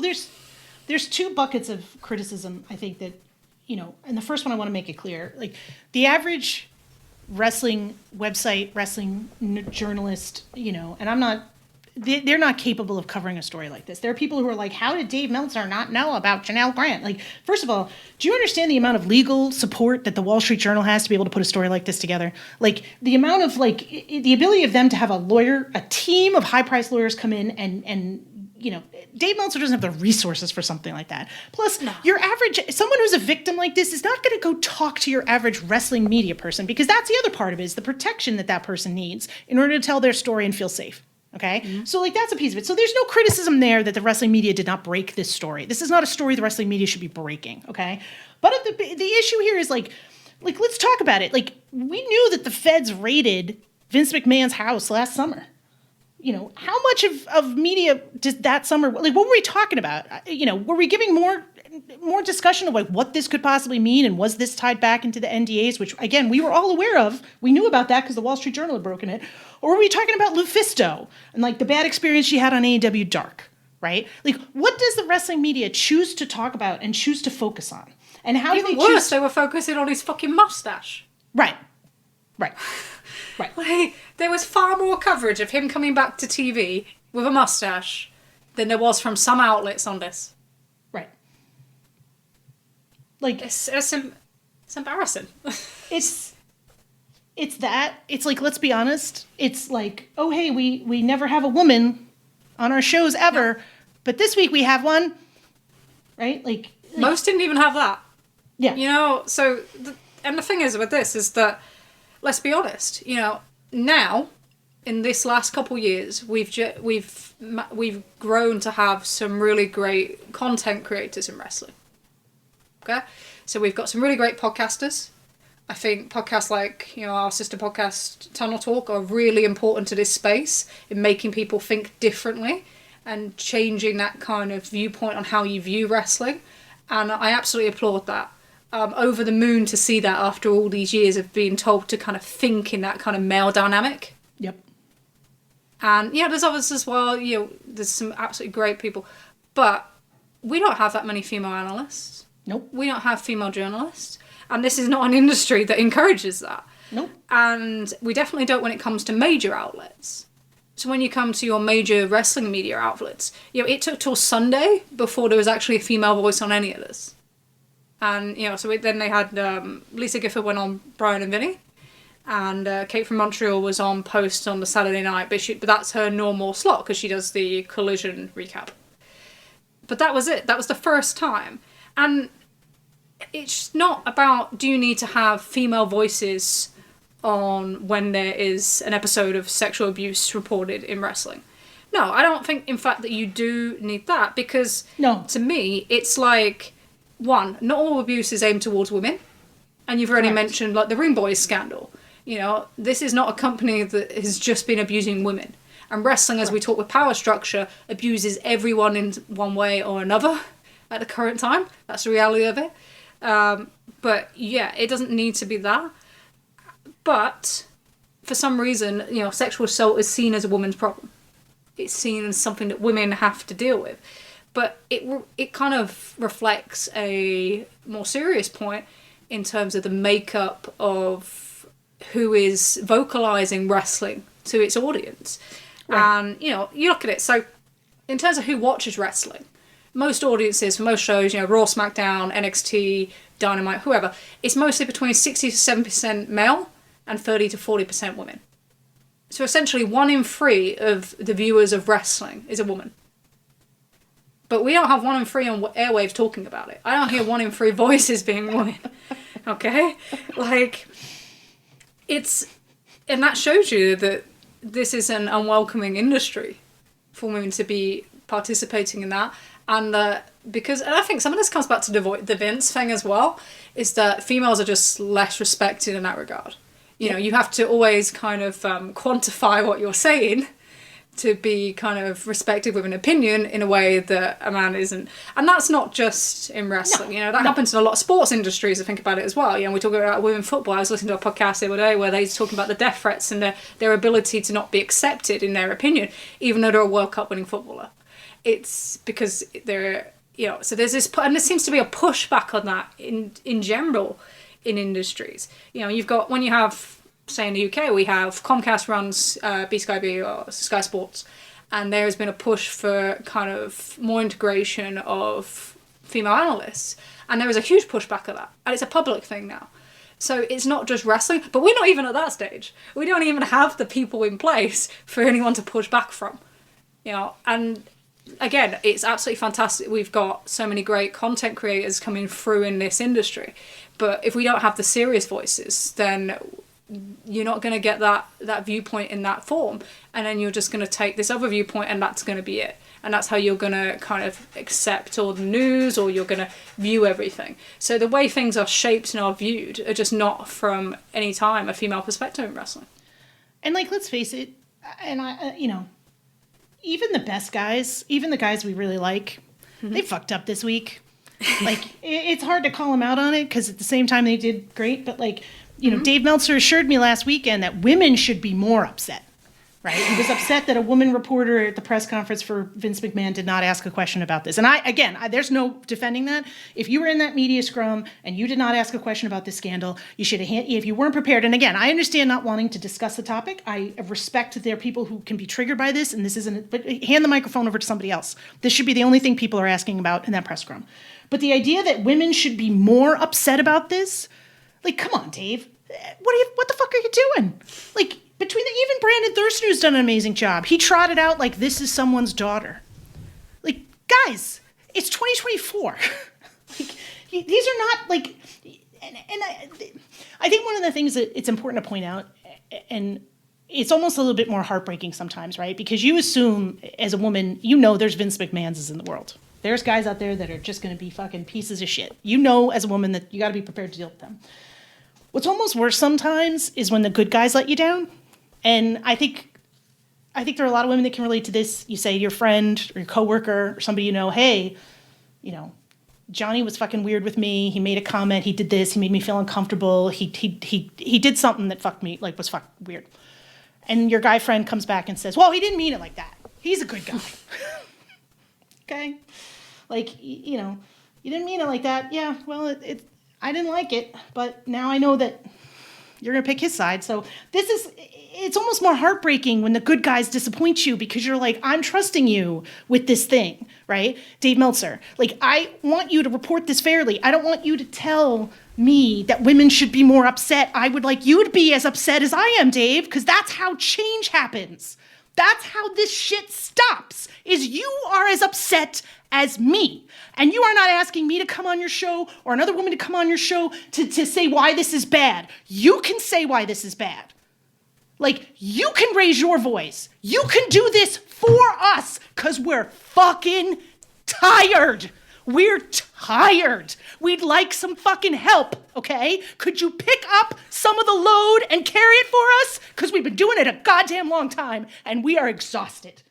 Well, there's two buckets of criticism, I think, that, and the first one I want to make it clear. Like, the average wrestling website, wrestling journalist, and they're not capable of covering a story like this. There are people who are like, how did Dave Meltzer not know about Janelle Grant? Like, first of all, do you understand the amount of legal support that the Wall Street Journal has to be able to put a story like this together? Like, the amount of, the ability of them to have a team of high-priced lawyers come in and Dave Meltzer doesn't have the resources for something like that. Plus, someone who's a victim like this is not going to go talk to your average wrestling media person, because that's the other part of it, is the protection that person needs in order to tell their story and feel safe. Okay? Mm-hmm. So, that's a piece of it. So there's no criticism there that the wrestling media did not break this story. This is not a story the wrestling media should be breaking, okay? But the issue here is, let's talk about it. We knew that the feds raided Vince McMahon's house last summer. How much of media did that summer, what were we talking about? Were we giving more discussion of what this could possibly mean, and was this tied back into the NDAs, which again we were all aware of. We knew about that because the Wall Street Journal had broken it. Or were we talking about Lufisto and the bad experience she had on AEW Dark, right? What does the wrestling media choose to talk about and choose to focus on? And how do they choose? They were focusing on his fucking mustache. Right. There was far more coverage of him coming back to TV with a mustache than there was from some outlets on this. Right. It's embarrassing. It's that. It's let's be honest. It's oh, hey, we never have a woman on our shows ever, yeah. But this week we have one, right? Most didn't even have that. Yeah. And the thing is with this is that, let's be honest, now, in this last couple years, we've grown to have some really great content creators in wrestling. Okay? So we've got some really great podcasters. I think podcasts like, our sister podcast, Tunnel Talk, are really important to this space in making people think differently and changing that kind of viewpoint on how you view wrestling. And I absolutely applaud that. Over the moon to see that after all these years of being told to kind of think in that kind of male dynamic. Yep. And, there's others as well. There's some absolutely great people. But we don't have that many female analysts. Nope. We don't have female journalists. And this is not an industry that encourages that. Nope. And we definitely don't when it comes to major outlets. So when you come to your major wrestling media outlets, it took till Sunday before there was actually a female voice on any of this. And, then they had Lisa Gifford went on Brian and Vinny. And Kate from Montreal was on Post on the Saturday night. But that's her normal slot because she does the Collision recap. But that was it. That was the first time. And it's not about, do you need to have female voices on when there is an episode of sexual abuse reported in wrestling. No, I don't think, in fact, that you do need that. Because to me, it's one, not all abuse is aimed towards women. And you've already mentioned, the Ring Boys scandal. This is not a company that has just been abusing women. And wrestling, as we talk with power structure, abuses everyone in one way or another at the current time. That's the reality of it. But, it doesn't need to be that. But, for some reason, sexual assault is seen as a woman's problem. It's seen as something that women have to deal with. But it kind of reflects a more serious point in terms of the makeup of who is vocalizing wrestling to its audience. Right. And, you look at it. So, in terms of who watches wrestling, most audiences for most shows, Raw, SmackDown, NXT, Dynamite, whoever, it's mostly between 60 to 70% male and 30 to 40% women. So, essentially, 1 in 3 of the viewers of wrestling is a woman. But we don't have 1 in 3 on airwaves talking about it. I don't hear 1 in 3 voices being women. Okay? And that shows you that this is an unwelcoming industry for women to be participating in that. And and I think some of this comes back to the Vince thing as well, is that females are just less respected in that regard. You have to always kind of quantify what you're saying to be kind of respected with an opinion in a way that a man isn't. And that's not just in wrestling. That happens in a lot of sports industries, I think about it as well. We talk about women football. I was listening to a podcast the other day where they were talking about the death threats and their ability to not be accepted in their opinion, even though they're a World Cup winning footballer. it's because they're, so there's this, and there seems to be a pushback on that in general in industries. You've got, when you have, say in the UK, we have Comcast runs B-Sky B or Sky Sports, and there has been a push for kind of more integration of female analysts, and there is a huge pushback of that, and it's a public thing now. So it's not just wrestling, but we're not even at that stage. We don't even have the people in place for anyone to push back from, and again, it's absolutely fantastic. We've got so many great content creators coming through in this industry, but if we don't have the serious voices, then you're not going to get that viewpoint in that form, and then you're just going to take this other viewpoint, and that's going to be it. And that's how you're going to kind of accept all the news, or you're going to view everything. So the way things are shaped and are viewed are just not from any time a female perspective in wrestling. And let's face it, and even the best guys, even the guys we really like, they fucked up this week. It's hard to call them out on it, because at the same time they did great. But Dave Meltzer assured me last weekend that women should be more upset. Right? He was upset that a woman reporter at the press conference for Vince McMahon did not ask a question about this. And there's no defending that. If you were in that media scrum and you did not ask a question about this scandal, you should have, if you weren't prepared. And again, I understand not wanting to discuss the topic. I respect that there are people who can be triggered by this, and this isn't, but hand the microphone over to somebody else. This should be the only thing people are asking about in that press scrum. But the idea that women should be more upset about this, come on, Dave. What the fuck are you doing? Even Brandon Thurston, who's done an amazing job, he trotted out this is someone's daughter. Guys, it's 2024. These are not I think one of the things that it's important to point out, and it's almost a little bit more heartbreaking sometimes, right? Because you assume as a woman, there's Vince McMahon's in the world. There's guys out there that are just going to be fucking pieces of shit. As a woman that you got to be prepared to deal with them. What's almost worse sometimes is when the good guys let you down. And I think there are a lot of women that can relate to this. You say to your friend or your coworker or somebody hey, Johnny was fucking weird with me. He made a comment. He did this. He made me feel uncomfortable. He did something that fucked me, was fucking weird. And your guy friend comes back and says, well, he didn't mean it like that. He's a good guy. Okay? You didn't mean it like that. Yeah, well, I didn't like it, but now I know that you're going to pick his side. So it's almost more heartbreaking when the good guys disappoint you, because you're I'm trusting you with this thing, right? Dave Meltzer, I want you to report this fairly. I don't want you to tell me that women should be more upset. I would like you to be as upset as I am, Dave, because that's how change happens. That's how this shit stops, is you are as upset as me. And you are not asking me to come on your show or another woman to come on your show to say why this is bad. You can say why this is bad. You can raise your voice. You can do this for us, because we're fucking tired. We're tired. We'd like some fucking help, okay? Could you pick up some of the load and carry it for us? Because we've been doing it a goddamn long time, and we are exhausted.